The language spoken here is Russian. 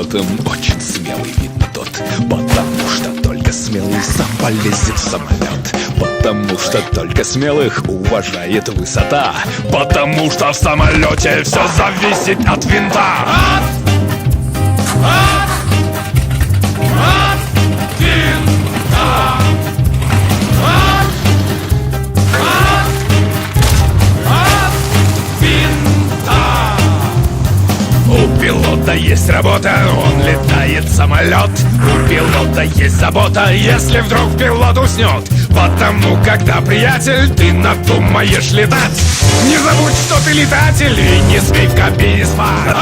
самолетом. Очень смелый, видно, тот, потому что только смелый сам полезет в самолет. Потому что только смелых уважает высота. Потому что в самолете все зависит от винта. У пилота есть работа, он летает самолет. У пилота есть забота, если вдруг пилот уснет. Потому, когда, приятель, ты надумаешь летать, не забудь, что ты летатель, и не спи в кабине спать.